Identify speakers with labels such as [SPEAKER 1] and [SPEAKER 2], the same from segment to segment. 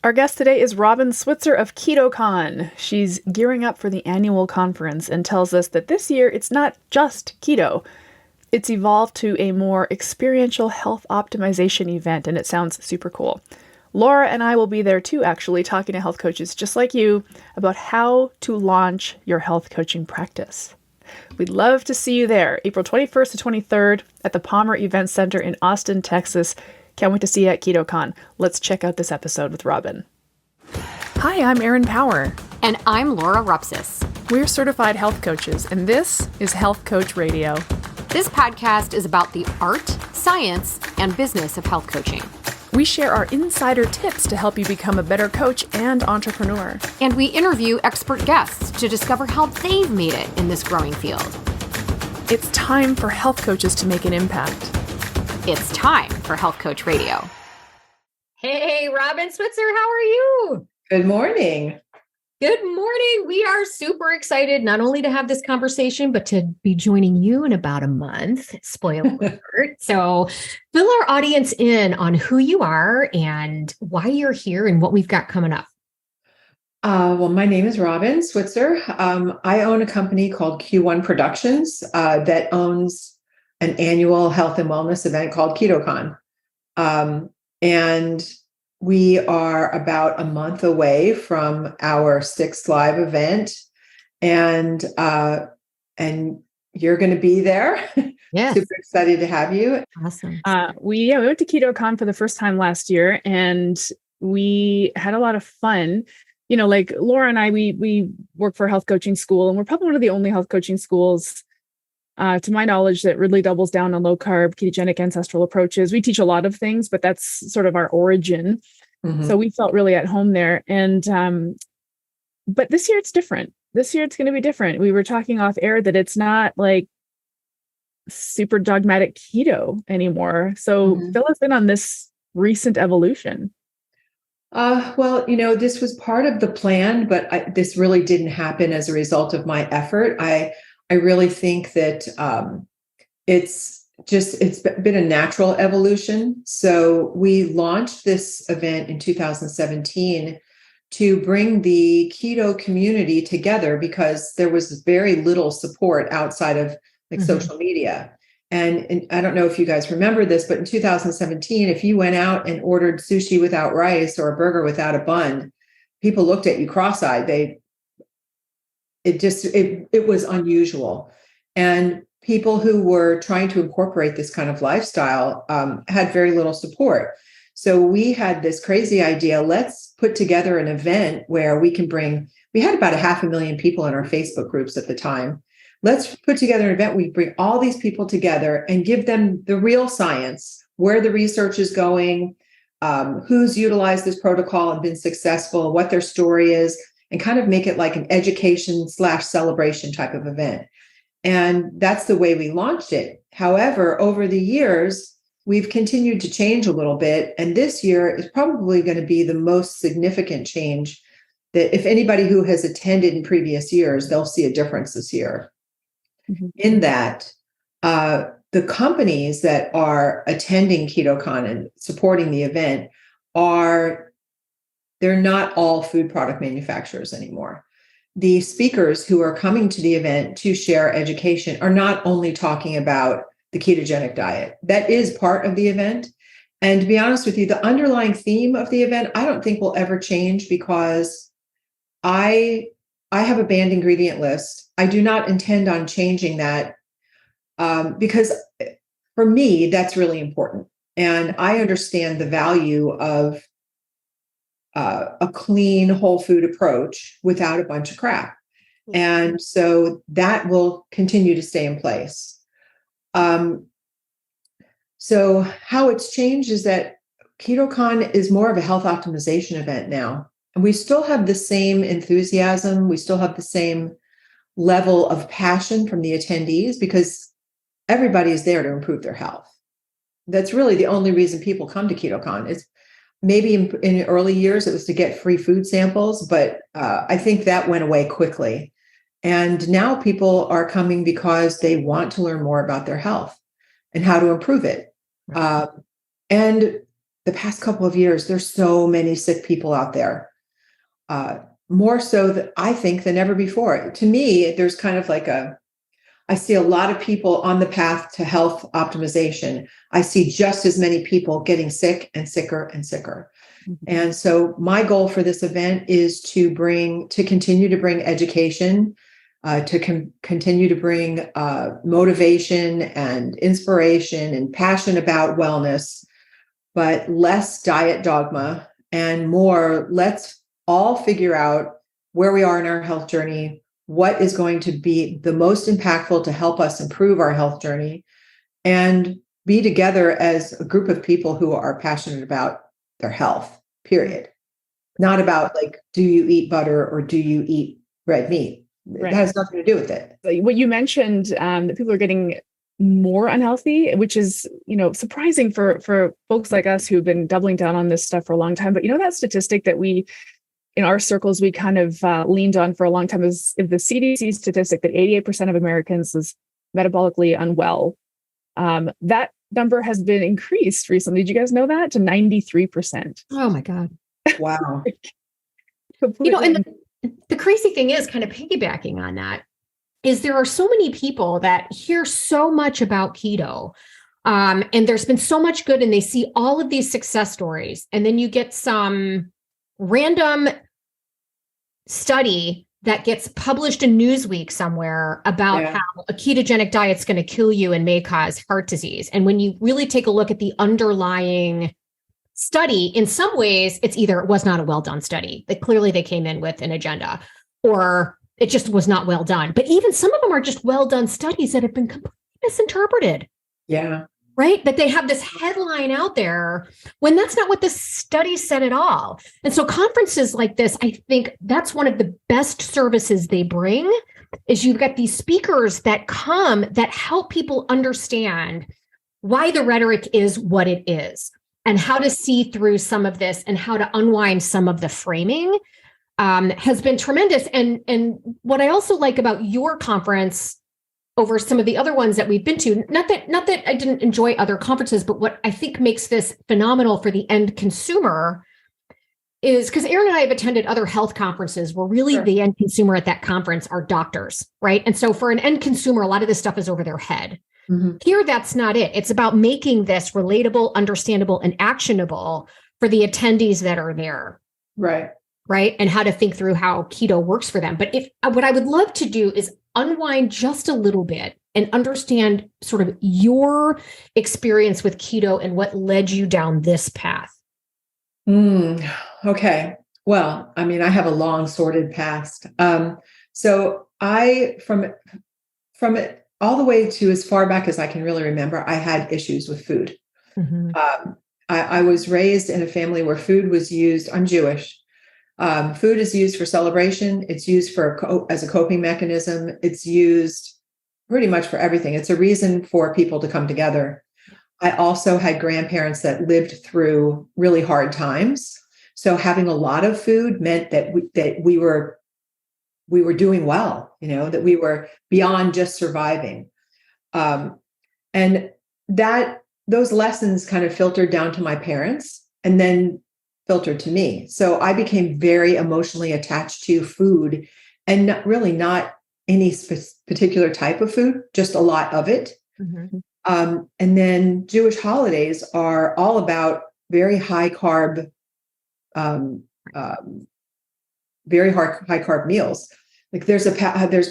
[SPEAKER 1] Our guest today is Robin Switzer of KetoCon. She's gearing up for the annual conference and tells us that this year it's not just keto. It's evolved to a more experiential health optimization event, and it sounds super cool. Laura and I will be there too, actually, talking to health coaches just like you about how to launch your health coaching practice. We'd love to see you there, April 21st to 23rd at the Palmer Event Center in Austin, Texas. Can't wait to see you at KetoCon. Let's check out this episode with Robin. Hi, I'm Erin Power.
[SPEAKER 2] And I'm Laura Rupsis.
[SPEAKER 1] We're certified health coaches, and this is Health Coach Radio.
[SPEAKER 2] This podcast is about the art, science, and business of health coaching.
[SPEAKER 1] We share our insider tips to help you become a better coach and entrepreneur.
[SPEAKER 2] And we interview expert guests to discover how they've made it in this growing field.
[SPEAKER 1] It's time for health coaches to make an impact.
[SPEAKER 2] It's time for Health Coach Radio. Hey, Robin Switzer, how are you?
[SPEAKER 3] Good morning.
[SPEAKER 2] Good morning. We are super excited not only to have this conversation, but to be joining you in about a month. Spoiler alert. So fill our audience in on who you are and why you're here and what we've got coming up.
[SPEAKER 3] Well, my name is Robin Switzer. I own a company called Q1 Productions that owns an annual health and wellness event called KetoCon. And we are about a month away from our 6th live event. And you're going to be there.
[SPEAKER 2] Yes.
[SPEAKER 3] Super excited to have you.
[SPEAKER 2] Awesome.
[SPEAKER 1] We went to KetoCon for the first time last year, and we had a lot of fun. You know, like Laura and I, we work for a health coaching school, and we're probably one of the only health coaching schools to my knowledge, that really doubles down on low carb, ketogenic ancestral approaches. We teach a lot of things, but that's sort of our origin. Mm-hmm. So we felt really at home there. And, but this year it's different. This year it's going to be different. We were talking off air that it's not like super dogmatic keto anymore. So fill us in on this recent evolution.
[SPEAKER 3] Well, this was part of the plan, but this really didn't happen as a result of my effort. I really think that it's been a natural evolution. So we launched this event in 2017 to bring the keto community together because there was very little support outside of social media. And I don't know if you guys remember this, but in 2017, if you went out and ordered sushi without rice or a burger without a bun, people looked at you cross-eyed. It was unusual. And people who were trying to incorporate this kind of lifestyle had very little support. So we had this crazy idea, let's put together an event where we had about 500,000 people in our Facebook groups at the time. Let's put together an event. We bring all these people together and give them the real science, where the research is going, who's utilized this protocol and been successful, what their story is, and kind of make it like an education/celebration type of event. And that's the way we launched it. However, over the years, we've continued to change a little bit. And this year is probably going to be the most significant change that if anybody who has attended in previous years, they'll see a difference this year. In that the companies that are attending KetoCon and supporting the event they're not all food product manufacturers anymore. The speakers who are coming to the event to share education are not only talking about the ketogenic diet. That is part of the event. And to be honest with you, the underlying theme of the event, I don't think will ever change because I have a banned ingredient list. I do not intend on changing that because for me, that's really important. And I understand the value of a clean whole food approach without a bunch of crap. And so that will continue to stay in place. So how it's changed is that KetoCon is more of a health optimization event now. And we still have the same enthusiasm. We still have the same level of passion from the attendees because everybody is there to improve their health. That's really the only reason people come to KetoCon. Is maybe in early years, it was to get free food samples, but I think that went away quickly. And now people are coming because they want to learn more about their health and how to improve it. And the past couple of years, there's so many sick people out there. More so that I think than ever before. To me, there's kind of like I see a lot of people on the path to health optimization. I see just as many people getting sick and sicker and sicker. Mm-hmm. And so my goal for this event is to continue to bring education, continue to bring motivation and inspiration and passion about wellness, but less diet dogma and more, let's all figure out where we are in our health journey, what is going to be the most impactful to help us improve our health journey, and be together as a group of people who are passionate about their health, period. Not about like, do you eat butter or do you eat red meat? Right. It has nothing to do with it.
[SPEAKER 1] What you mentioned, that people are getting more unhealthy, which is, surprising for folks like us who've been doubling down on this stuff for a long time. But that statistic that in our circles, we kind of leaned on for a long time is the CDC statistic that 88% of Americans is metabolically unwell. That number has been increased recently. Did you guys know that? To 93%.
[SPEAKER 2] Oh my God.
[SPEAKER 3] Wow.
[SPEAKER 2] And the crazy thing is, kind of piggybacking on that, is there are so many people that hear so much about keto. And there's been so much good, and they see all of these success stories. And then you get some random study that gets published in Newsweek somewhere about how a ketogenic diet's going to kill you and may cause heart disease. And when you really take a look at the underlying study, in some ways, it's either it was not a well done study, that clearly they came in with an agenda, or it just was not well done. But even some of them are just well done studies that have been completely misinterpreted.
[SPEAKER 3] Yeah.
[SPEAKER 2] Right? That they have this headline out there when that's not what the study said at all. And so conferences like this, I think that's one of the best services they bring, is you've got these speakers that come that help people understand why the rhetoric is what it is, and how to see through some of this and how to unwind some of the framing. Has been tremendous. And what I also like about your conference over some of the other ones that we've been to, not that I didn't enjoy other conferences, but what I think makes this phenomenal for the end consumer is because Erin and I have attended other health conferences where really the end consumer at that conference are doctors, right? And so for an end consumer, a lot of this stuff is over their head. Mm-hmm. Here, that's not it. It's about making this relatable, understandable, and actionable for the attendees that are there. Right. And how to think through how keto works for them. But what I would love to do is unwind just a little bit and understand sort of your experience with keto and what led you down this path.
[SPEAKER 3] Okay. Well, I mean, I have a long sordid past. So from it all the way to as far back as I can really remember, I had issues with food. Mm-hmm. I was raised in a family where food was used. I'm Jewish. Food is used for celebration. It's used as a coping mechanism. It's used pretty much for everything. It's a reason for people to come together. I also had grandparents that lived through really hard times. So having a lot of food meant that we were doing well, that we were beyond just surviving. And those lessons kind of filtered down to my parents and then filtered to me. So I became very emotionally attached to food, and not any particular type of food, just a lot of it. Mm-hmm. And then Jewish holidays are all about very high carb, high carb meals. Like there's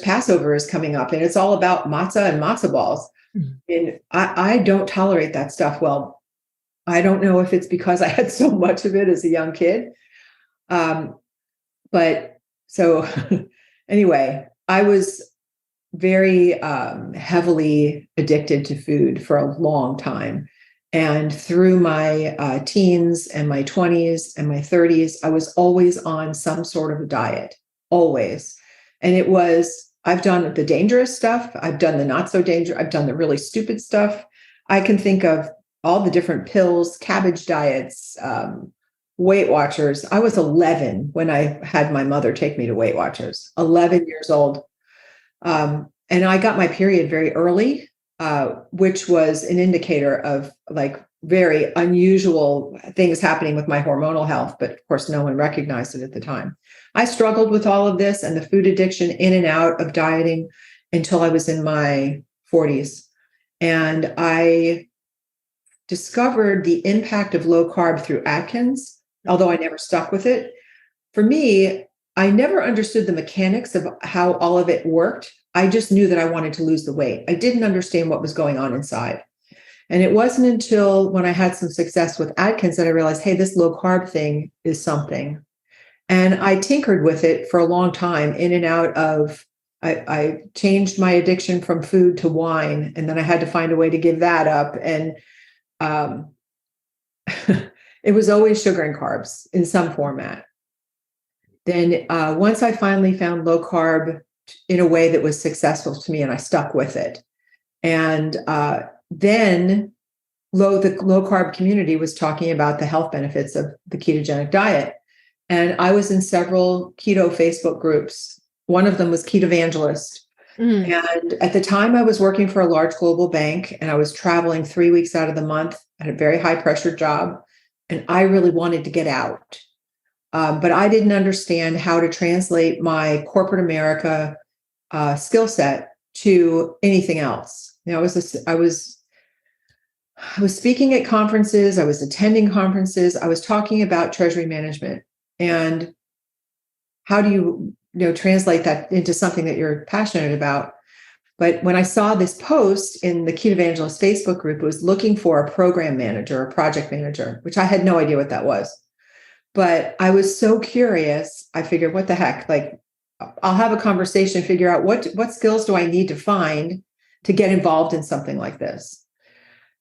[SPEAKER 3] Passover is coming up, and it's all about matzah and matzah balls. Mm-hmm. And I don't tolerate that stuff. Well, I don't know if it's because I had so much of it as a young kid. But so anyway, I was very heavily addicted to food for a long time. And through my teens and my 20s and my 30s, I was always on some sort of a diet, always. And I've done the dangerous stuff. I've done the not so dangerous. I've done the really stupid stuff. I can think of all the different pills, cabbage diets, Weight Watchers. I was 11 when I had my mother take me to Weight Watchers, 11 years old. And I got my period very early, which was an indicator of like very unusual things happening with my hormonal health, but of course, no one recognized it at the time. I struggled with all of this and the food addiction in and out of dieting until I was in my 40s. And I discovered the impact of low carb through Atkins, although I never stuck with it. For me, I never understood the mechanics of how all of it worked. I just knew that I wanted to lose the weight. I didn't understand what was going on inside. And it wasn't until when I had some success with Atkins that I realized, hey, this low carb thing is something. And I tinkered with it for a long time, in and out of, I changed my addiction from food to wine, and then I had to find a way to give that up. And it was always sugar and carbs in some format. Then once I finally found low carb in a way that was successful to me, and I stuck with it. And then the low carb community was talking about the health benefits of the ketogenic diet. And I was in several keto Facebook groups. One of them was Keto Evangelist. And at the time I was working for a large global bank, and I was traveling 3 weeks out of the month at a very high pressure job. And I really wanted to get out. But I didn't understand how to translate my corporate America skill set to anything else. You know, I was speaking at conferences, I was attending conferences, I was talking about treasury management, and how do you translate that into something that you're passionate about? But when I saw this post in the Keto Evangelist Facebook group, it was looking for a program manager, a project manager, which I had no idea what that was. But I was so curious. I figured, what the heck? Like, I'll have a conversation, figure out what skills do I need to find to get involved in something like this.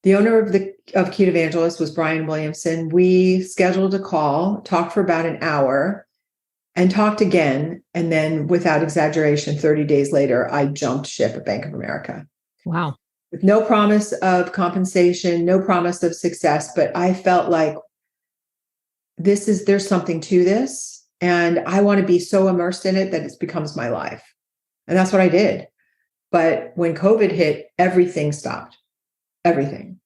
[SPEAKER 3] The owner of Keto Evangelist was Brian Williamson. We scheduled a call, talked for about an hour, and talked again. And then, without exaggeration, 30 days later, I jumped ship at Bank of America.
[SPEAKER 2] Wow.
[SPEAKER 3] With no promise of compensation, no promise of success, but I felt like there's something to this. And I want to be so immersed in it that it becomes my life. And that's what I did. But when COVID hit, everything stopped. Everything.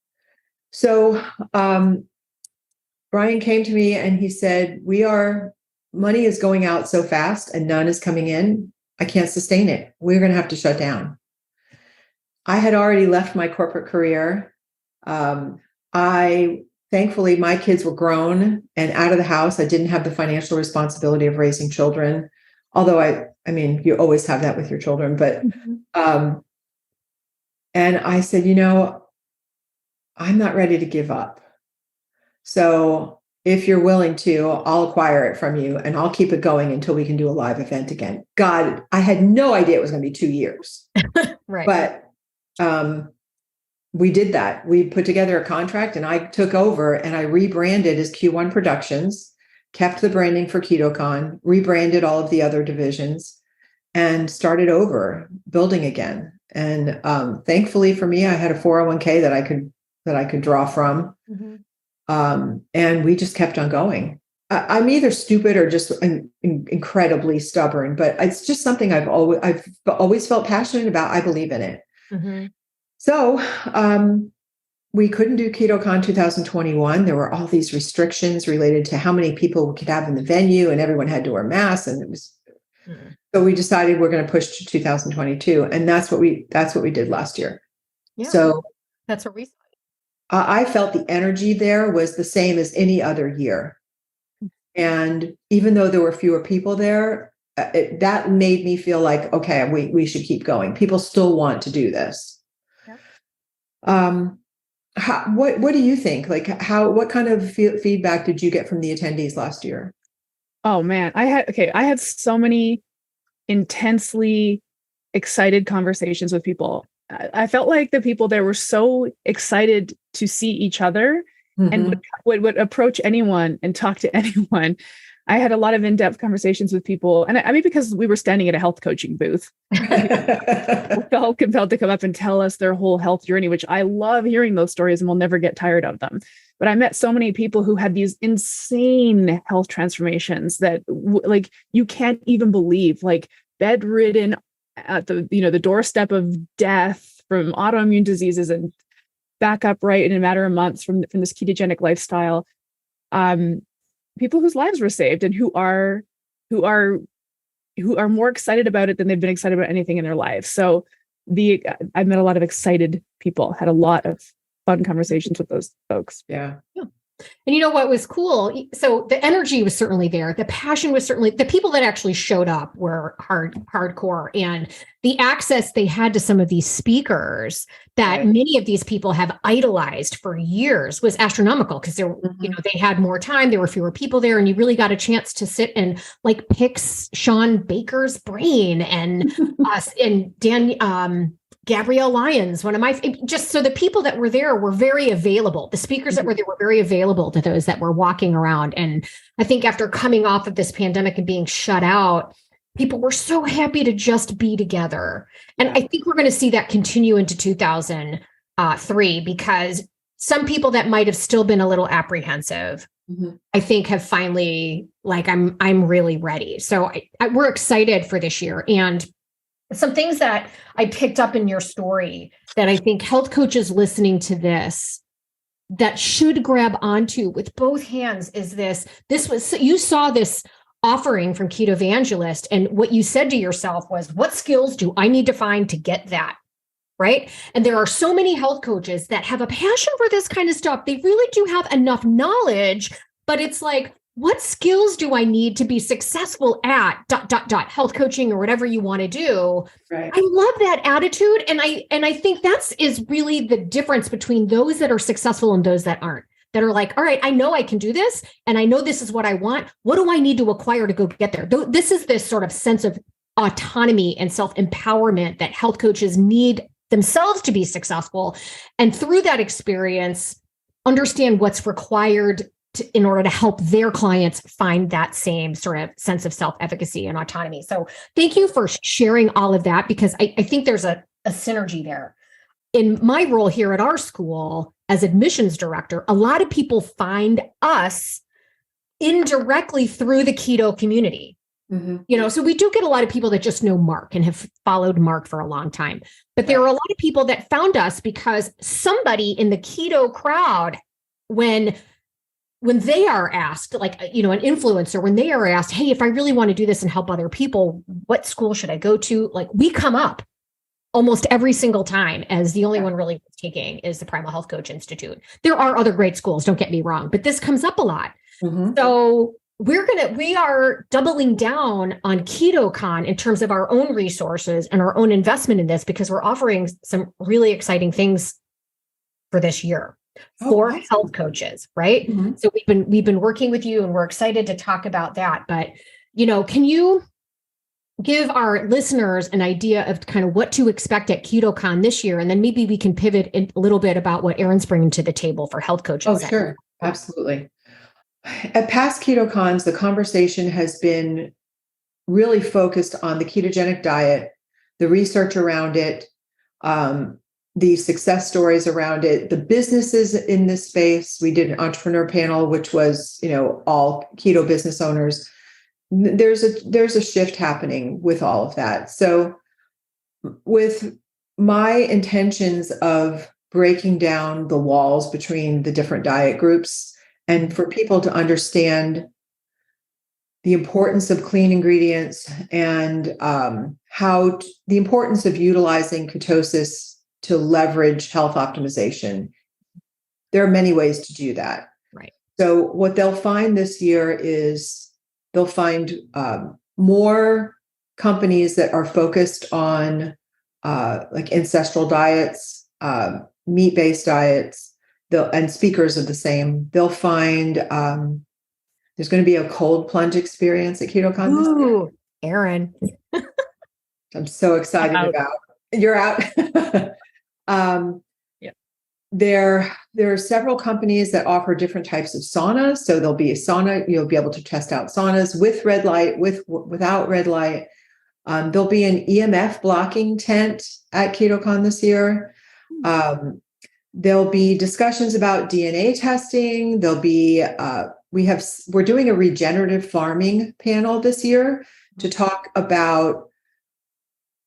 [SPEAKER 3] So Brian came to me and he said, money is going out so fast and none is coming in. I can't sustain it. We're going to have to shut down. I had already left my corporate career. Thankfully, my kids were grown and out of the house. I didn't have the financial responsibility of raising children. Although I mean, you always have that with your children, but, and I said, I'm not ready to give up. So if you're willing to, I'll acquire it from you and I'll keep it going until we can do a live event again. God, I had no idea it was going to be 2 years.
[SPEAKER 2] Right.
[SPEAKER 3] But we did that. We put together a contract and I took over and I rebranded as Q1 Productions, kept the branding for KetoCon, rebranded all of the other divisions, and started over building again. And thankfully for me, I had a 401k that I could draw from. And we just kept on going. I'm either stupid or just incredibly stubborn, but it's just something I've always felt passionate about. I believe in it. So we couldn't do KetoCon 2021. There were all these restrictions related to how many people we could have in the venue, and everyone had to wear masks. And it was so we decided we're going to push to 2022, and that's what we did last year.
[SPEAKER 2] Yeah,
[SPEAKER 3] so
[SPEAKER 2] that's what we saw.
[SPEAKER 3] I felt the energy there was the same as any other year. And even though there were fewer people there, that made me feel like, okay, we should keep going. People still want to do this. What do you think? Like what kind of feedback did you get from the attendees last year?
[SPEAKER 1] Oh man, I had so many intensely excited conversations with people. I felt like the people there were so excited to see each other and would approach anyone and talk to anyone. I had a lot of in-depth conversations with people. And I mean, because we were standing at a health coaching booth, people felt compelled to come up and tell us their whole health journey, which I love hearing those stories and we'll never get tired of them. But I met so many people who had these insane health transformations that like, you can't even believe, like bedridden at the doorstep of death from autoimmune diseases and back up right in a matter of months from this ketogenic lifestyle. People whose lives were saved and who are more excited about it than they've been excited about anything in their lives. So I've met a lot of excited people, had a lot of fun conversations with those folks.
[SPEAKER 3] Yeah.
[SPEAKER 2] And you know what was cool? So the energy was certainly there. The passion was certainly, the people that actually showed up were hardcore, and the access they had to some of these speakers that many of these people have idolized for years was astronomical, because they had more time, there were fewer people there, and you really got a chance to sit and like pick Sean Baker's brain and us and Gabrielle Lyons, one of my, just so the people that were there were very available. The speakers that were there were very available to those that were walking around. And I think after coming off of this pandemic and being shut out, people were so happy to just be together. And I think we're going to see that continue into 2003, because some people that might have still been a little apprehensive, I think have finally, like, I'm really ready. So we're excited for this year. And some things that I picked up in your story that I think health coaches listening to this that should grab onto with both hands is this was, you saw this offering from Keto Evangelist, and what you said to yourself was, what skills do I need to find to get that? Right. And there are so many health coaches that have a passion for this kind of stuff. They really do have enough knowledge, but it's like, what skills do I need to be successful at ... health coaching or whatever you want to do? Right. I love that attitude. And I think is really the difference between those that are successful and those that aren't, that are like, all right, I know I can do this, and I know this is what I want. What do I need to acquire to go get there? This is this sort of sense of autonomy and self-empowerment that health coaches need themselves to be successful. And through that experience, understand what's required in order to help their clients find that same sort of sense of self-efficacy and autonomy. So thank you for sharing all of that, because I think there's a synergy there. In my role here at our school as admissions director, a lot of people find us indirectly through the keto community. So we do get a lot of people that just know Mark and have followed Mark for a long time. But there are a lot of people that found us because somebody in the keto crowd, when they are asked, like, an influencer, when they are asked, hey, if I really want to do this and help other people, what school should I go to? Like, we come up almost every single time as the only one really taking is the Primal Health Coach Institute. There are other great schools, don't get me wrong, but this comes up a lot. So we are doubling down on KetoCon in terms of our own resources and our own investment in this, because we're offering some really exciting things for this year. For health coaches, right? So we've been working with you, and we're excited to talk about that. But, can you give our listeners an idea of kind of what to expect at KetoCon this year? And then maybe we can pivot a little bit about what Erin's bringing to the table for health coaches.
[SPEAKER 3] Oh, sure. Absolutely. At past KetoCons, the conversation has been really focused on the ketogenic diet, the research around it, the success stories around it, the businesses in this space. We did an entrepreneur panel, which was, all keto business owners. There's a shift happening with all of that. So with my intentions of breaking down the walls between the different diet groups, and for people to understand the importance of clean ingredients and the importance of utilizing ketosis to leverage health optimization. There are many ways to do that.
[SPEAKER 2] Right.
[SPEAKER 3] So what they'll find this year is they'll find more companies that are focused on like ancestral diets, meat-based diets, and speakers of the same. They'll find there's going to be a cold plunge experience at KetoCon this year.
[SPEAKER 2] Erin.
[SPEAKER 3] I'm so excited about. You're out. There are several companies that offer different types of saunas. So there'll be a sauna. You'll be able to test out saunas with red light, without red light. There'll be an EMF blocking tent at KetoCon this year. There'll be discussions about DNA testing. There'll be we're doing a regenerative farming panel this year to talk about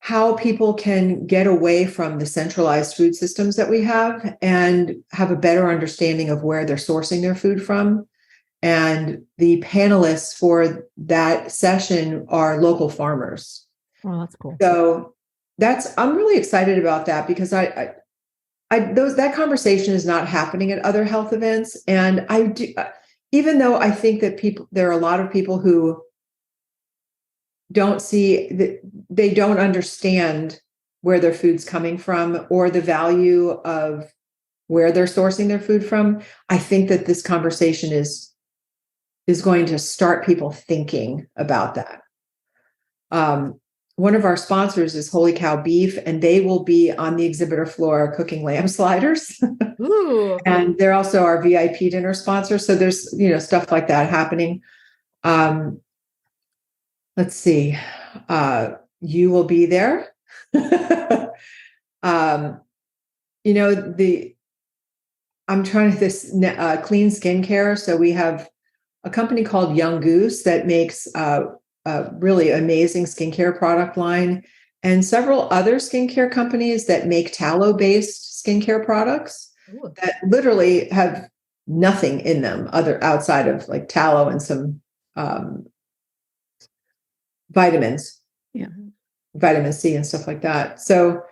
[SPEAKER 3] how people can get away from the centralized food systems that we have and have a better understanding of where they're sourcing their food from. And the panelists for that session are local farmers.
[SPEAKER 2] Oh, that's cool.
[SPEAKER 3] So I'm really excited about that, because that conversation is not happening at other health events. And I do, even though I think that there are a lot of people who don't see that, they don't understand where their food's coming from or the value of where they're sourcing their food from. I think that this conversation is going to start people thinking about that. One of our sponsors is Holy Cow Beef, and they will be on the exhibitor floor cooking lamb sliders.
[SPEAKER 2] Ooh.
[SPEAKER 3] And they're also our VIP dinner sponsor. So there's, stuff like that happening. Let's see. You will be there. I'm trying this clean skincare. So we have a company called Young Goose that makes a really amazing skincare product line, and several other skincare companies that make tallow-based skincare products. Ooh. That literally have nothing in them outside of like tallow and some vitamins, vitamin C and stuff like that. So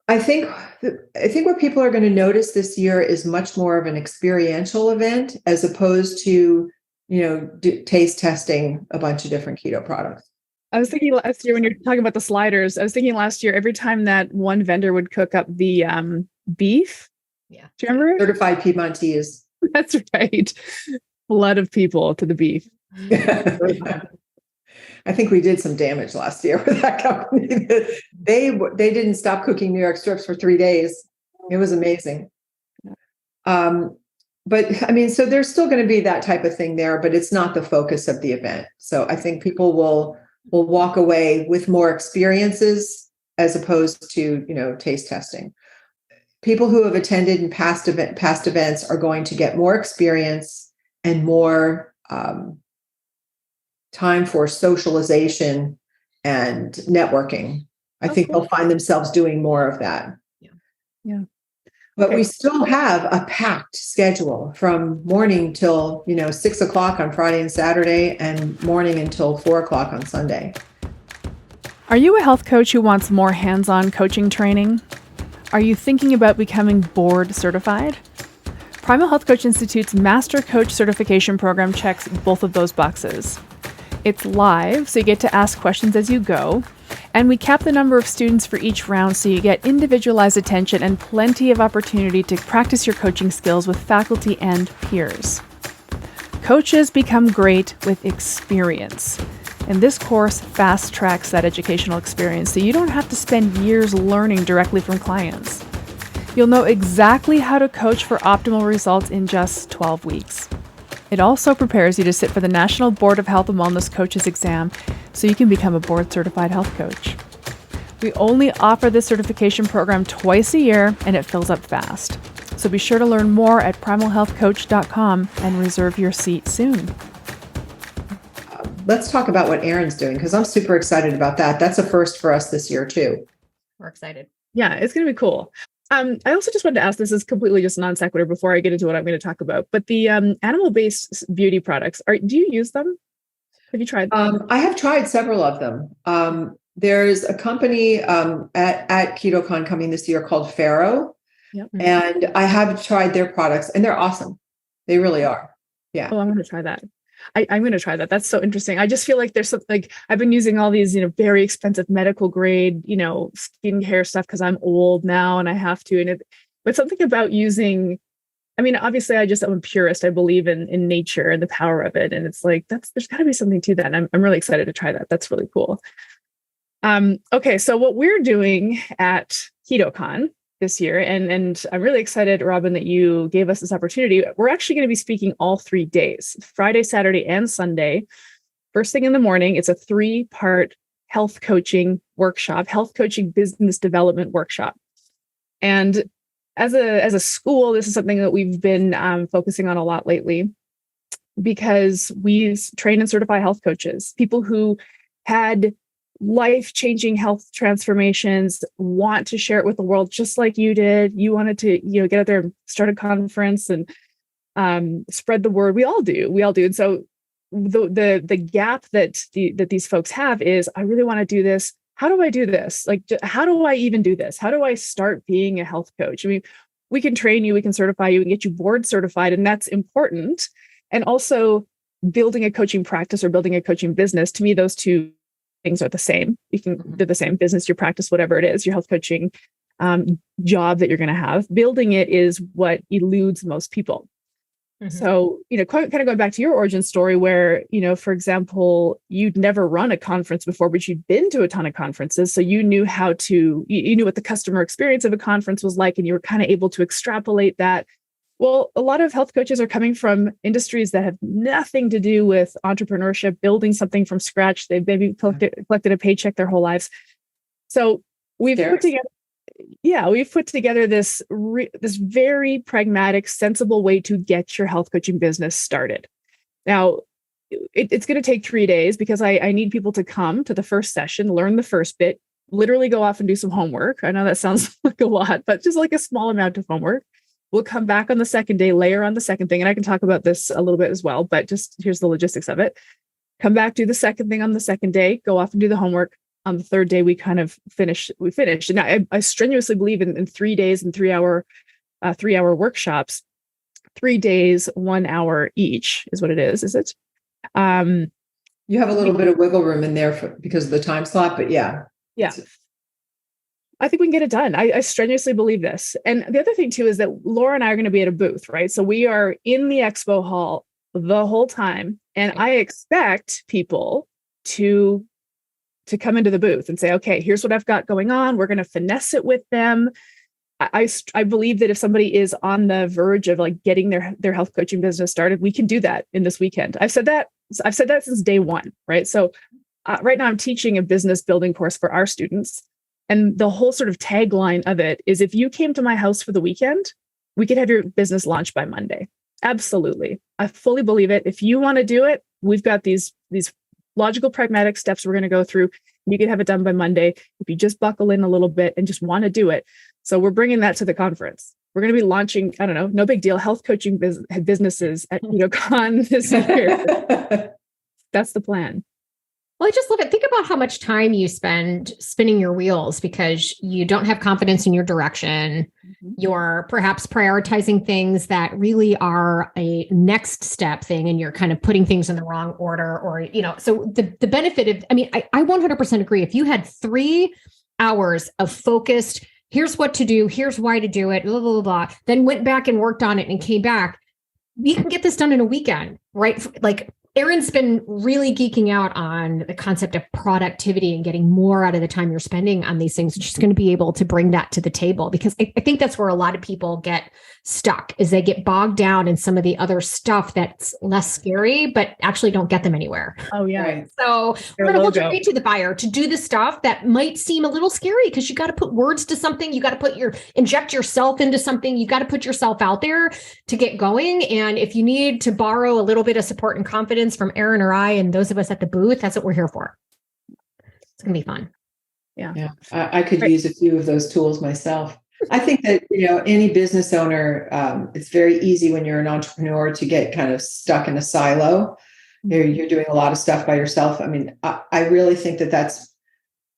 [SPEAKER 3] I think what people are going to notice this year is much more of an experiential event as opposed to taste testing a bunch of different keto products.
[SPEAKER 1] I was thinking last year, when you're talking about the sliders, I was thinking last year, every time that one vendor would cook up the beef. Yeah. Do you remember?
[SPEAKER 3] Certified Piedmontese.
[SPEAKER 1] That's right. Flood of people to the beef.
[SPEAKER 3] I think we did some damage last year with that company. They didn't stop cooking New York strips for 3 days. It was amazing. But I mean, so there's still going to be that type of thing there, but it's not the focus of the event. So I think people will walk away with more experiences as opposed to, taste testing. People who have attended in past events are going to get more experience and more time for socialization and networking. I think they'll find themselves doing more of that.
[SPEAKER 1] Yeah.
[SPEAKER 3] But we still have a packed schedule from morning till, 6:00 on Friday and Saturday, and morning until 4:00 on Sunday.
[SPEAKER 1] Are you a health coach who wants more hands-on coaching training? Are you thinking about becoming board certified? Primal Health Coach Institute's Master Coach Certification Program checks both of those boxes. It's live, so you get to ask questions as you go. And we cap the number of students for each round so you get individualized attention and plenty of opportunity to practice your coaching skills with faculty and peers. Coaches become great with experience. And this course fast tracks that educational experience so you don't have to spend years learning directly from clients. You'll know exactly how to coach for optimal results in just 12 weeks. It also prepares you to sit for the National Board of Health and Wellness Coaches exam so you can become a board-certified health coach. We only offer this certification program twice a year, and it fills up fast. So be sure to learn more at primalhealthcoach.com and reserve your seat soon.
[SPEAKER 3] Let's talk about what Erin's doing, because I'm super excited about that. That's a first for us this year, too.
[SPEAKER 2] We're excited.
[SPEAKER 1] Yeah, it's going to be cool. I also just wanted to ask, this is completely just non sequitur before I get into what I'm going to talk about, but the animal-based beauty products, do you use them? Have you tried them?
[SPEAKER 3] I have tried several of them. There's a company at KetoCon coming this year called Pharaoh. Yep. And I have tried their products, and they're awesome. They really are. Yeah.
[SPEAKER 1] Oh, I'm going to try that. I'm going to try that. That's so interesting. I just feel like there's something, like I've been using all these, very expensive medical grade, skincare stuff because I'm old now and I have to. But something about using, obviously I'm a purist. I believe in nature and the power of it. And it's like, there's gotta be something to that. And I'm really excited to try that. That's really cool. Okay. So what we're doing at KetoCon this year, and I'm really excited, Robin, that you gave us this opportunity. We're actually going to be speaking all 3 days, Friday, Saturday, and Sunday. First thing in the morning, it's a 3-part health coaching workshop, health coaching business development workshop. And as a school, this is something that we've been focusing on a lot lately, because we train and certify health coaches, people who had life-changing health transformations, want to share it with the world just like you did. You wanted to, get out there and start a conference and spread the word. We all do. And so the gap that these folks have is, I really want to do this. How do I do this? Like, how do I even do this? How do I start being a health coach? I mean, we can train you, we can certify you, we can get you board certified, and that's important. And also building a coaching practice or building a coaching business, to me, those two things are the same. You can do the same business, your practice, whatever it is, your health coaching job that you're going to have. Building it is what eludes most people. So, kind of going back to your origin story where, for example, you'd never run a conference before, but you'd been to a ton of conferences. So you knew you knew what the customer experience of a conference was like, and you were kind of able to extrapolate that. Well, a lot of health coaches are coming from industries that have nothing to do with entrepreneurship, building something from scratch. They've maybe collected a paycheck their whole lives. So we've put together this very pragmatic, sensible way to get your health coaching business started. Now, it's going to take 3 days because I need people to come to the first session, learn the first bit, literally go off and do some homework. I know that sounds like a lot, but just like a small amount of homework. We'll come back on the second day, layer on the second thing. And I can talk about this a little bit as well, but just here's the logistics of it. Come back, do the second thing on the second day, go off and do the homework. On the third day, we kind of finish. And I strenuously believe in 3 days and 3 hour workshops. 3 days, 1 hour each is what it is it?
[SPEAKER 3] You have a little bit of wiggle room in there because of the time slot, but yeah.
[SPEAKER 1] I think we can get it done. I strenuously believe this. And the other thing too is that Laura and I are going to be at a booth, right? So we are in the expo hall the whole time. And I expect people to come into the booth and say, okay, here's what I've got going on. We're going to finesse it with them. I believe that if somebody is on the verge of like getting their health coaching business started, we can do that in this weekend. I've said that since day one, right? So right now I'm teaching a business building course for our students. And the whole sort of tagline of it is, if you came to my house for the weekend, we could have your business launched by Monday. Absolutely. I fully believe it. If you want to do it, we've got these logical, pragmatic steps we're going to go through. You can have it done by Monday if you just buckle in a little bit and just want to do it. So we're bringing that to the conference. We're going to be launching, I don't know, no big deal, health coaching businesses at KetoCon this year. That's the plan.
[SPEAKER 2] Well, I just love it. Think about how much time you spend spinning your wheels because you don't have confidence in your direction. Mm-hmm. You're perhaps prioritizing things that really are a next step thing, and you're kind of putting things in the wrong order, or, so the benefit of, I 100% agree. If you had 3 hours of focused, here's what to do, here's why to do it, blah, blah, blah, blah, then went back and worked on it and came back, you can get this done in a weekend, right? Like, Erin's been really geeking out on the concept of productivity and getting more out of the time you're spending on these things. She's going to be able to bring that to the table, because I think that's where a lot of people get stuck, is they get bogged down in some of the other stuff that's less scary, but actually don't get them anywhere.
[SPEAKER 1] Oh yeah. Right.
[SPEAKER 2] So we're going to hold your feet to the fire to do the stuff that might seem a little scary, because you got to put words to something. You got to inject yourself into something. You got to put yourself out there to get going. And if you need to borrow a little bit of support and confidence from Erin or I and those of us at the booth, that's what we're here for. It's going to be fun.
[SPEAKER 3] Yeah. I could use a few of those tools myself. I think that, any business owner, it's very easy when you're an entrepreneur to get kind of stuck in a silo. You're doing a lot of stuff by yourself. I really think that that's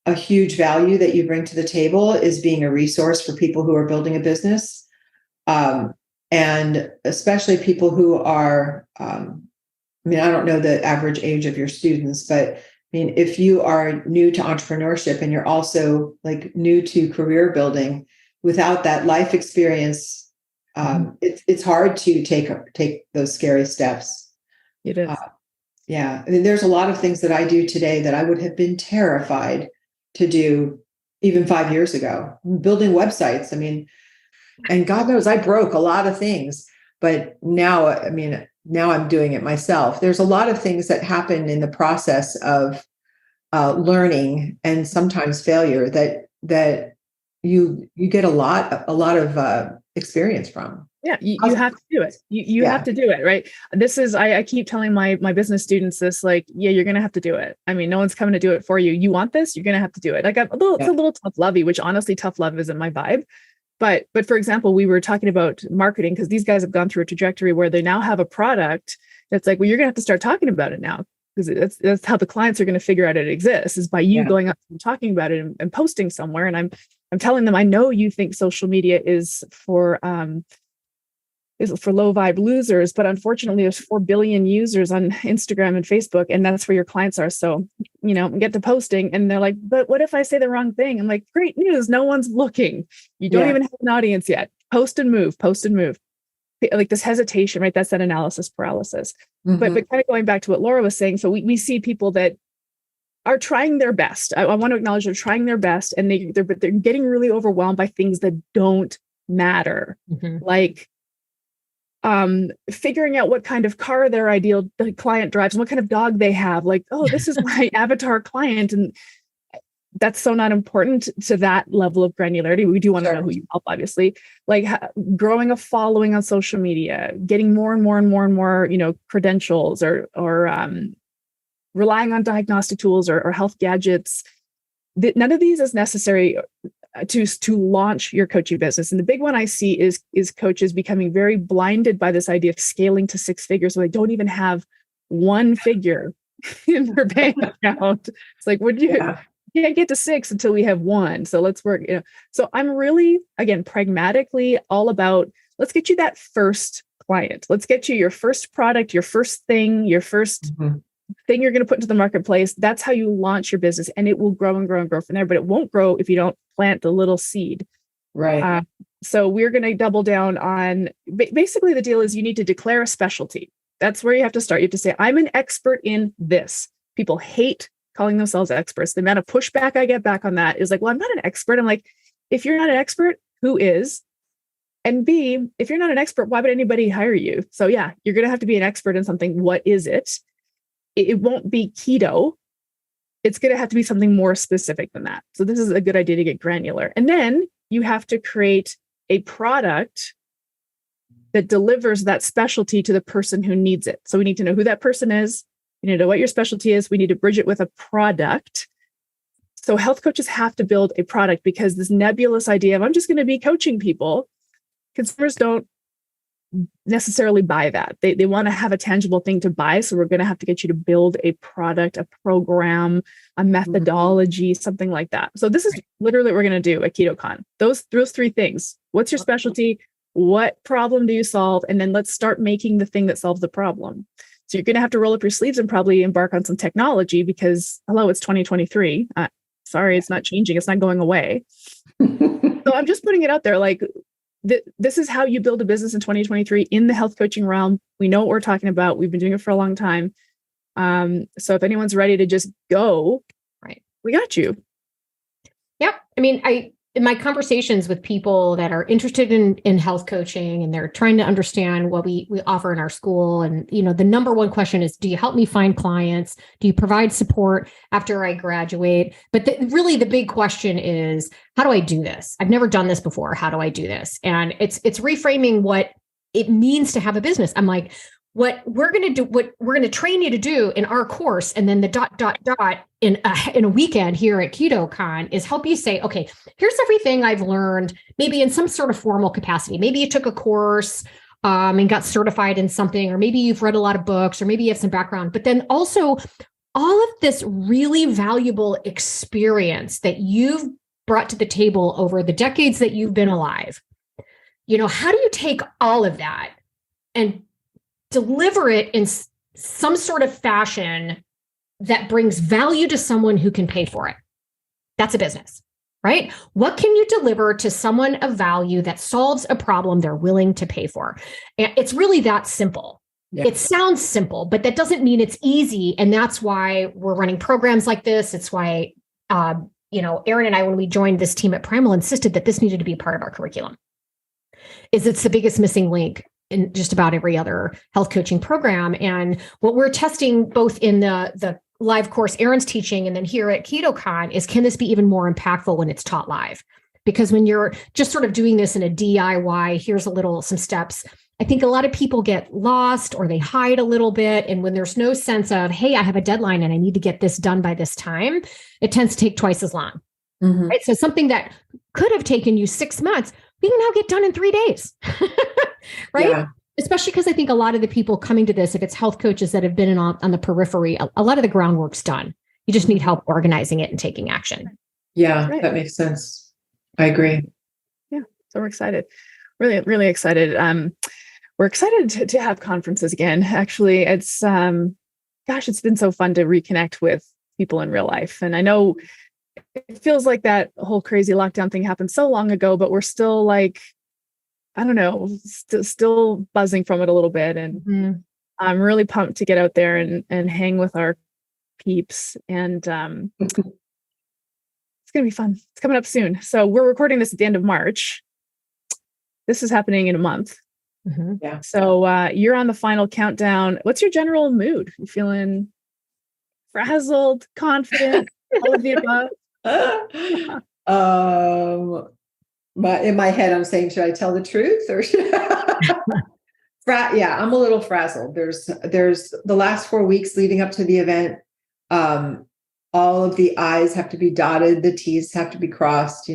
[SPEAKER 3] a huge value that you bring to the table, is being a resource for people who are building a business. And especially people who are, I don't know the average age of your students, but if you are new to entrepreneurship and you're also like new to career building, without that life experience, it's hard to take those scary steps.
[SPEAKER 1] It is.
[SPEAKER 3] There's a lot of things that I do today that I would have been terrified to do even 5 years ago. Building websites. And God knows I broke a lot of things, but now I'm doing it myself. There's a lot of things that happen in the process of learning and sometimes failure that you get a lot of experience from.
[SPEAKER 1] Yeah, you have to do it. You have to do it, right? This is, I keep telling my business students this, like, yeah, you're going to have to do it. I mean, no one's coming to do it for you. You want this, you're going to have to do it. Like it's a little tough lovey, which honestly, tough love isn't my vibe. But for example, we were talking about marketing because these guys have gone through a trajectory where they now have a product that's like, well, you're going to have to start talking about it now, because that's how the clients are going to figure out it exists, is by you going up and talking about it and posting somewhere. And I'm telling them, I know you think social media is for low vibe losers, but unfortunately there's 4 billion users on Instagram and Facebook, and that's where your clients are. So, get to posting and they're like, but what if I say the wrong thing? I'm like, great news. No one's looking. You don't even have an audience yet. Post and move. Like this hesitation, right? That's that analysis paralysis. But kind of going back to what Laura was saying. So we see people that are trying their best. I want to acknowledge they're trying their best, and they're getting really overwhelmed by things that don't matter. Like, figuring out what kind of car their ideal client drives and what kind of dog they have. Like, oh, this is my avatar client. And that's so not important to that level of granularity. We do want to know who you help, obviously. Like growing a following on social media, getting more and more, credentials or relying on diagnostic tools or health gadgets. None of these is necessary to launch your coaching business. And the big one I see is coaches becoming very blinded by this idea of scaling to 6 figures, so they don't even have 1 figure in their bank account. It's like, you can't get to 6 until we have 1. So let's work. So I'm really, again, pragmatically all about, let's get you that first client. Let's get you your first product, your first thing, your first thing you're going to put into the marketplace. That's how you launch your business, and it will grow and grow and grow from there. But it won't grow if you don't plant the little seed.
[SPEAKER 3] Right.
[SPEAKER 1] So we're going to double down on, basically the deal is you need to declare a specialty. That's where you have to start. You have to say, I'm an expert in this. People hate calling themselves experts. The amount of pushback I get back on that is like, well, I'm not an expert. I'm like, if you're not an expert, who is? And B, if you're not an expert, why would anybody hire you? So yeah, you're going to have to be an expert in something. What is it? It won't be keto. It's going to have to be something more specific than that. So this is a good idea to get granular. And then you have to create a product that delivers that specialty to the person who needs it. So we need to know who that person is. You need to know what your specialty is. We need to bridge it with a product. So health coaches have to build a product, because this nebulous idea of I'm just going to be coaching people, consumers don't necessarily buy that. They want to have a tangible thing to buy. So we're going to have to get you to build a product, a program, a methodology, something like that. So this is literally what we're going to do at KetoCon. Those 3 things. What's your specialty? What problem do you solve? And then let's start making the thing that solves the problem. So you're going to have to roll up your sleeves and probably embark on some technology, because hello, it's 2023. Sorry, it's not changing. It's not going away. So I'm just putting it out there. Like, this is how you build a business in 2023 in the health coaching realm. We know what we're talking about. We've been doing it for a long time. So if anyone's ready to just go,
[SPEAKER 2] right,
[SPEAKER 1] we got you.
[SPEAKER 2] Yep. I mean, in my conversations with people that are interested in health coaching, and they're trying to understand what we offer in our school. And, the number one question is, do you help me find clients? Do you provide support after I graduate? But really the big question is, how do I do this? I've never done this before. How do I do this? And it's reframing what it means to have a business. I'm like, what we're going to do, what we're going to train you to do in our course, and then the ... in a weekend here at KetoCon is help you say, okay, here's everything I've learned, maybe in some sort of formal capacity. Maybe you took a course and got certified in something, or maybe you've read a lot of books, or maybe you have some background, but then also all of this really valuable experience that you've brought to the table over the decades that you've been alive. How do you take all of that and deliver it in some sort of fashion that brings value to someone who can pay for it? That's a business, right? What can you deliver to someone of value that solves a problem they're willing to pay for? And it's really that simple. Yeah. It sounds simple, but that doesn't mean it's easy. And that's why we're running programs like this. It's why, Erin and I, when we joined this team at Primal, insisted that this needed to be part of our curriculum. It's the biggest missing link in just about every other health coaching program. And what we're testing both in the live course Erin's teaching and then here at KetoCon is, can this be even more impactful when it's taught live? Because when you're just sort of doing this in a DIY, here's some steps. I think a lot of people get lost or they hide a little bit. And when there's no sense of, hey, I have a deadline and I need to get this done by this time, it tends to take twice as long. Right? So something that could have taken you 6 months, we can now get done in 3 days. Right? Yeah. Especially because I think a lot of the people coming to this, if it's health coaches that have been on the periphery, a lot of the groundwork's done. You just need help organizing it and taking action.
[SPEAKER 3] Yeah, right. That makes sense. I agree.
[SPEAKER 1] Yeah. So we're excited. Really, really excited. We're excited to have conferences again. Actually, it's, it's been so fun to reconnect with people in real life. And I know it feels like that whole crazy lockdown thing happened so long ago, but we're still like, I don't know, still buzzing from it a little bit. And I'm really pumped to get out there and hang with our peeps. And it's going to be fun. It's coming up soon. So we're recording this at the end of March. This is happening in a month.
[SPEAKER 3] Yeah.
[SPEAKER 1] So you're on the final countdown. What's your general mood? You feeling frazzled, confident, all of the
[SPEAKER 3] above? In my head, I'm saying, should I tell the truth or should yeah, I'm a little frazzled. There's the last 4 weeks leading up to the event. All of the I's have to be dotted, the T's have to be crossed,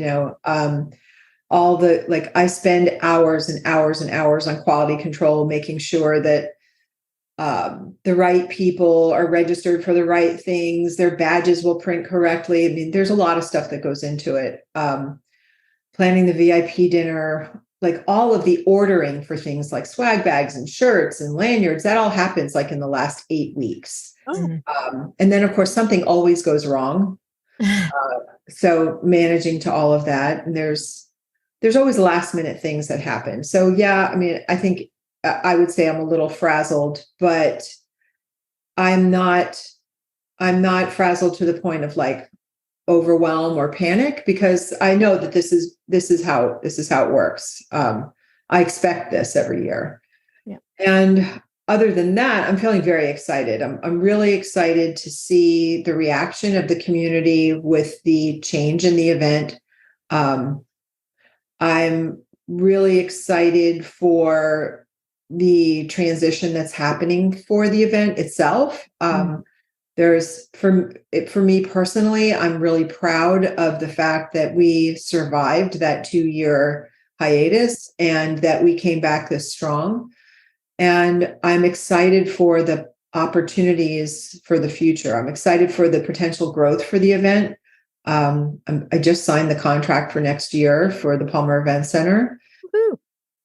[SPEAKER 3] all the, I spend hours and hours and hours on quality control, making sure that the right people are registered for the right things, their badges will print correctly. I mean, there's a lot of stuff that goes into it. Planning the VIP dinner, all of the ordering for things like swag bags and shirts and lanyards, that all happens in the last 8 weeks. And then of course, something always goes wrong. So managing to all of that, and there's always last minute things that happen. So yeah, I mean, I think I would say I'm a little frazzled, but I'm not frazzled to the point of overwhelm or panic, because I know that this is how it works. I expect this every year.
[SPEAKER 1] Yeah. And
[SPEAKER 3] other than that, I'm feeling very excited. I'm really excited to see the reaction of the community with the change in the event. I'm really excited for the transition that's happening for the event itself. There's, for me personally, I'm really proud of the fact that we survived that 2-year hiatus and that we came back this strong. And I'm excited for the opportunities for the future. I'm excited for the potential growth for the event. I just signed the contract for next year for the Palmer Event Center.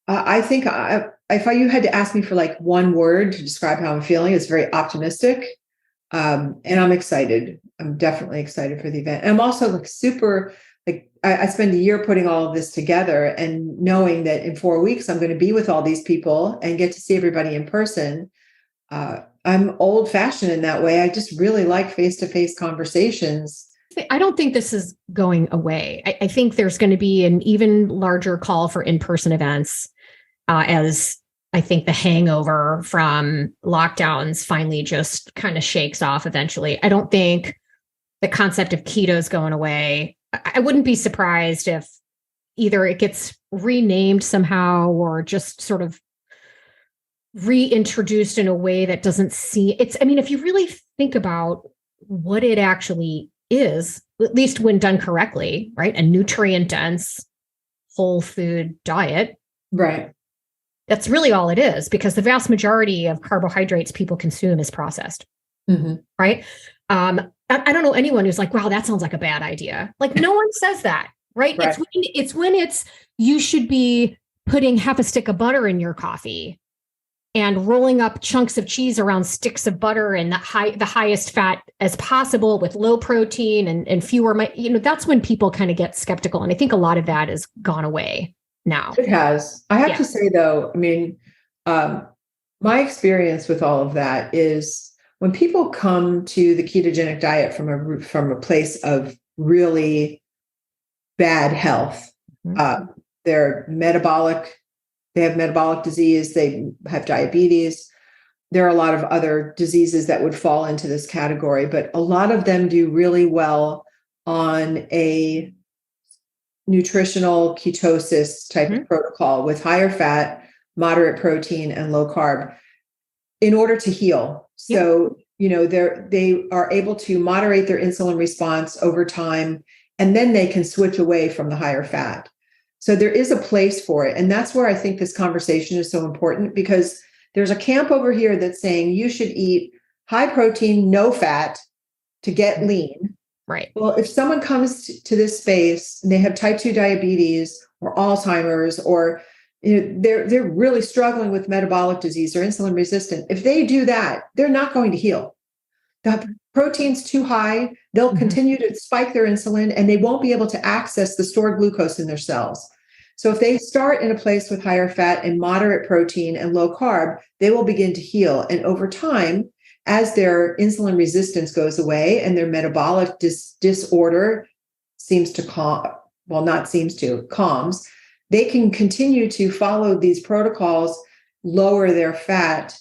[SPEAKER 3] I think if you had to ask me for one word to describe how I'm feeling, it's very optimistic. And I'm excited. I'm definitely excited for the event. And I'm also super, I spend a year putting all of this together and knowing that in 4 weeks, I'm going to be with all these people and get to see everybody in person. I'm old fashioned in that way. I just really like face-to-face conversations.
[SPEAKER 2] I don't think this is going away. I think there's going to be an even larger call for in-person events as I think the hangover from lockdowns finally just kind of shakes off eventually. I don't think the concept of keto is going away. I wouldn't be surprised if either it gets renamed somehow or just sort of reintroduced in a way that doesn't see it's. I mean, if you really think about what it actually is, at least when done correctly, right? A nutrient dense whole food diet.
[SPEAKER 3] Right.
[SPEAKER 2] That's really all it is, because the vast majority of carbohydrates people consume is processed. Right. I don't know anyone who's like, wow, that sounds like a bad idea. No one says that, right? It's when you should be putting half a stick of butter in your coffee and rolling up chunks of cheese around sticks of butter and the highest fat as possible with low protein and fewer, that's when people kind of get skeptical. And I think a lot of that has gone away now.
[SPEAKER 3] It has. I have to say though, I mean, my experience with all of that is when people come to the ketogenic diet from a place of really bad health, they're metabolic. They have metabolic disease. They have diabetes. There are a lot of other diseases that would fall into this category, but a lot of them do really well on a nutritional ketosis type of protocol with higher fat, moderate protein, and low carb in order to heal. So, they are able to moderate their insulin response over time, and then they can switch away from the higher fat. So there is a place for it. And that's where I think this conversation is so important, because there's a camp over here that's saying you should eat high protein, no fat to get lean.
[SPEAKER 2] Right.
[SPEAKER 3] Well, if someone comes to this space and they have type 2 diabetes or Alzheimer's, or they're really struggling with metabolic disease or insulin resistant, if they do that, they're not going to heal. The protein's too high, they'll continue to spike their insulin, and they won't be able to access the stored glucose in their cells. So if they start in a place with higher fat and moderate protein and low carb, they will begin to heal. And over time, as their insulin resistance goes away and their metabolic disorder seems to calms, they can continue to follow these protocols, lower their fat,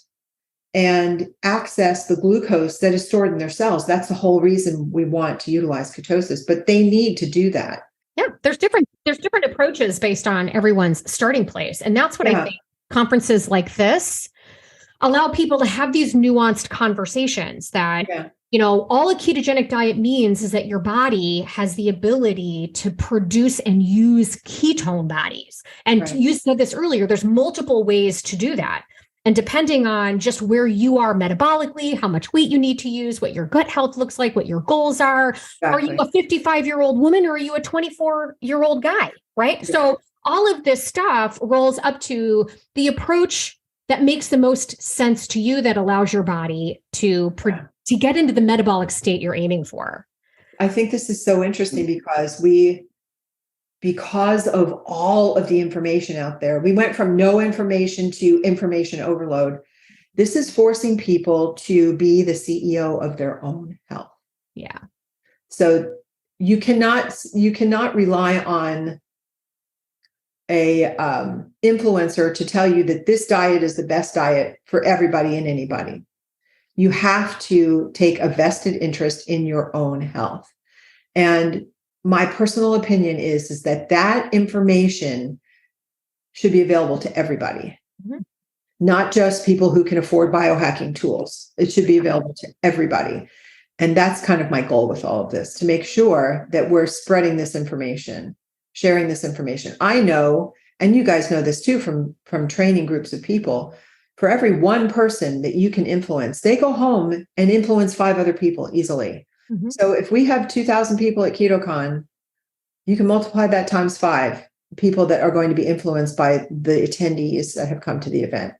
[SPEAKER 3] and access the glucose that is stored in their cells. That's the whole reason we want to utilize ketosis, but they need to do that.
[SPEAKER 2] Yeah, there's different approaches based on everyone's starting place. And that's what I think conferences like this allow people to have these nuanced conversations that, all a ketogenic diet means is that your body has the ability to produce and use ketone bodies. And you said this earlier, there's multiple ways to do that. And depending on just where you are metabolically, how much weight you need to use, what your gut health looks like, what your goals are. Are you a 55-year-old woman or are you a 24-year-old guy? Right. Yeah. So all of this stuff rolls up to the approach that makes the most sense to you, that allows your body to get into the metabolic state you're aiming for.
[SPEAKER 3] I think this is so interesting because of all of the information out there, we went from no information to information overload. This is forcing people to be the CEO of their own health.
[SPEAKER 2] Yeah.
[SPEAKER 3] So you cannot rely on a influencer to tell you that this diet is the best diet for everybody and anybody. You have to take a vested interest in your own health. And my personal opinion is that information should be available to everybody, not just people who can afford biohacking tools. It should be available to everybody. And that's kind of my goal with all of this, to make sure that we're spreading this information, sharing this information. I know, and you guys know this too from training groups of people, for every one person that you can influence, they go home and influence 5 other people easily. So if we have 2,000 people at KetoCon, you can multiply that times 5 people that are going to be influenced by the attendees that have come to the event.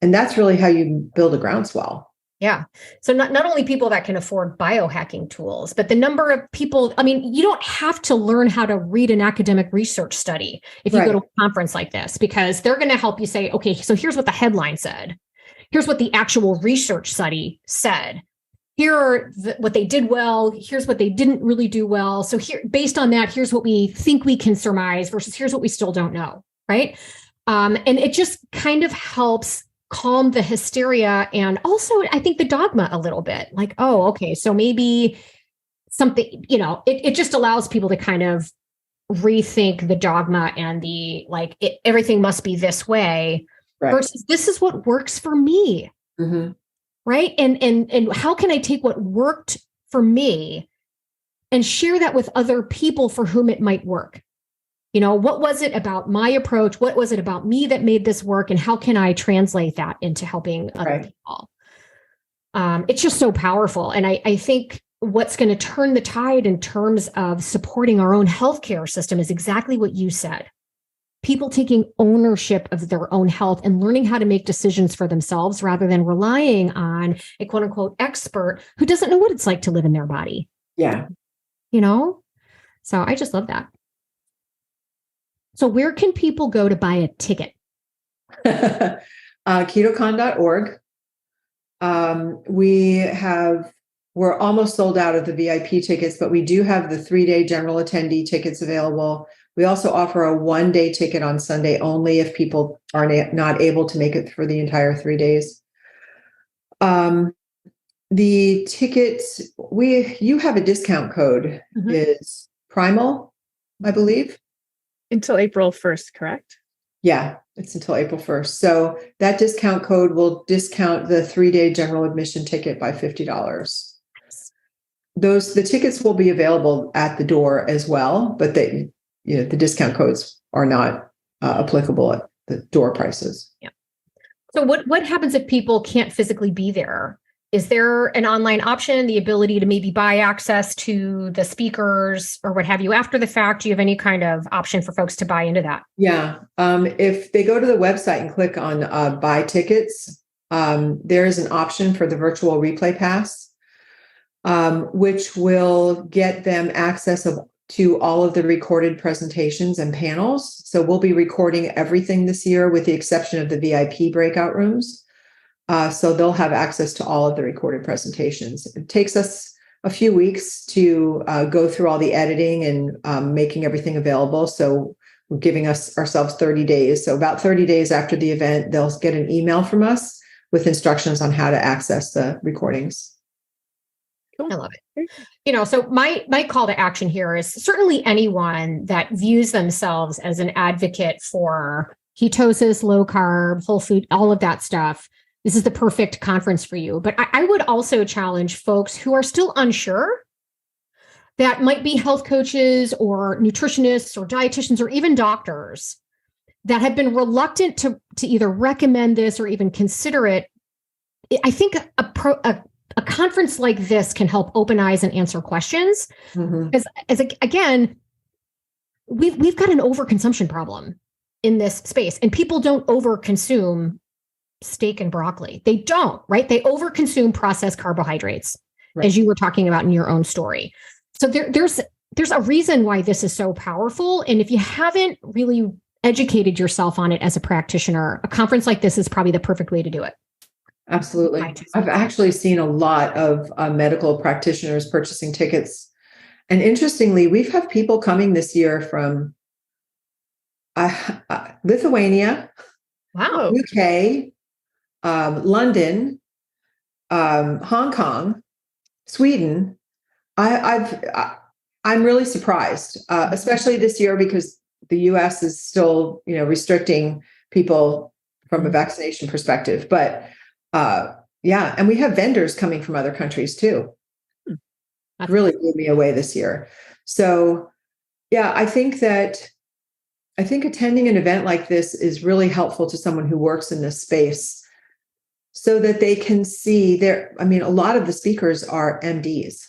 [SPEAKER 3] And that's really how you build a groundswell.
[SPEAKER 2] Yeah. So not only people that can afford biohacking tools, but the number of people, you don't have to learn how to read an academic research study if you go to a conference like this, because they're going to help you say, okay, so here's what the headline said. Here's what the actual research study said. Here are what they did well. Here's what they didn't really do well. So here, based on that, here's what we think we can surmise versus here's what we still don't know. Right. And it just kind of helps calm the hysteria. And also, I think the dogma a little bit, like, oh, okay, so maybe something, it just allows people to kind of rethink the dogma and the, everything must be this way versus this is what works for me. Right. And how can I take what worked for me and share that with other people for whom it might work? What was it about my approach? What was it about me that made this work? And how can I translate that into helping other people? It's just so powerful. And I think what's going to turn the tide in terms of supporting our own healthcare system is exactly what you said. People taking ownership of their own health and learning how to make decisions for themselves rather than relying on a quote unquote expert who doesn't know what it's like to live in their body.
[SPEAKER 3] Yeah.
[SPEAKER 2] So I just love that. So where can people go to buy a ticket?
[SPEAKER 3] KetoCon.org. We're almost sold out of the VIP tickets, but we do have the 3-day general attendee tickets available. We also offer a 1-day ticket on Sunday only if people are not able to make it for the entire 3 days. The tickets, you have a discount code, is Primal, I believe.
[SPEAKER 1] until April 1st, correct?
[SPEAKER 3] Yeah, it's until April 1st. So that discount code will discount the 3-day general admission ticket by $50. The tickets will be available at the door as well, but the discount codes are not applicable at the door prices.
[SPEAKER 2] Yeah. So what happens if people can't physically be there? Is there an online option, the ability to maybe buy access to the speakers or what have you after the fact? Do you have any kind of option for folks to buy into that?
[SPEAKER 3] Yeah. If they go to the website and click on buy tickets, there is an option for the virtual replay pass, which will get them access to all of the recorded presentations and panels. So we'll be recording everything this year with the exception of the VIP breakout rooms. So they'll have access to all of the recorded presentations. It takes us a few weeks to go through all the editing and making everything available. So we're giving ourselves 30 days. So about 30 days after the event, they'll get an email from us with instructions on how to access the recordings.
[SPEAKER 2] Cool. I love it. So my call to action here is certainly anyone that views themselves as an advocate for ketosis, low carb, whole food, all of that stuff. This is the perfect conference for you. But I would also challenge folks who are still unsure, that might be health coaches or nutritionists or dietitians or even doctors that have been reluctant to either recommend this or even consider it. I think a conference like this can help open eyes and answer questions. Because again, we've got an overconsumption problem in this space, and people don't overconsume steak and broccoli. They don't, right? They overconsume processed carbohydrates, right, as you were talking about in your own story. So there's a reason why this is so powerful. And if you haven't really educated yourself on it as a practitioner, a conference like this is probably the perfect way to do it.
[SPEAKER 3] Absolutely. I've actually seen a lot of medical practitioners purchasing tickets. And interestingly, we've had people coming this year from Lithuania,
[SPEAKER 2] wow,
[SPEAKER 3] UK, London, Hong Kong, Sweden. I'm really surprised, especially this year because the US is still, restricting people from a vaccination perspective. But yeah, and we have vendors coming from other countries too. That really blew me away this year. So yeah, I think attending an event like this is really helpful to someone who works in this space so that they can see a lot of the speakers are MDs.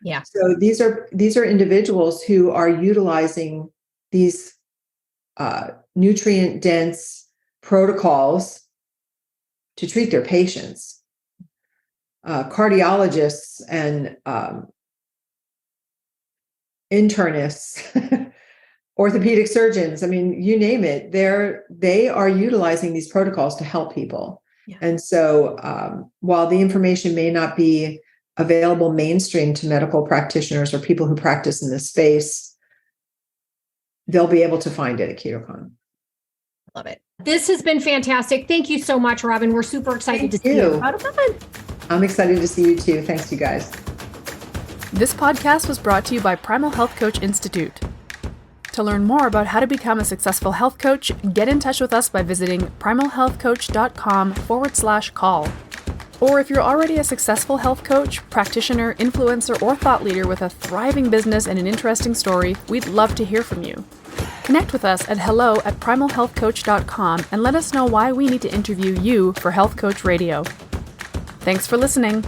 [SPEAKER 2] Yeah.
[SPEAKER 3] So these are individuals who are utilizing these nutrient dense protocols to treat their patients. Cardiologists and internists, orthopedic surgeons, you name it, they are utilizing these protocols to help people. Yeah. And so while the information may not be available mainstream to medical practitioners or people who practice in this space, they'll be able to find it at KetoCon.
[SPEAKER 2] Love it. This has been fantastic. Thank you so much, Robin. We're super excited to see you.
[SPEAKER 3] I'm excited to see you too. Thanks, you guys.
[SPEAKER 1] This podcast was brought to you by Primal Health Coach Institute. To learn more about how to become a successful health coach, get in touch with us by visiting primalhealthcoach.com/call. Or if you're already a successful health coach, practitioner, influencer, or thought leader with a thriving business and an interesting story, we'd love to hear from you. Connect with us at hello@primalhealthcoach.com and let us know why we need to interview you for Health Coach Radio. Thanks for listening.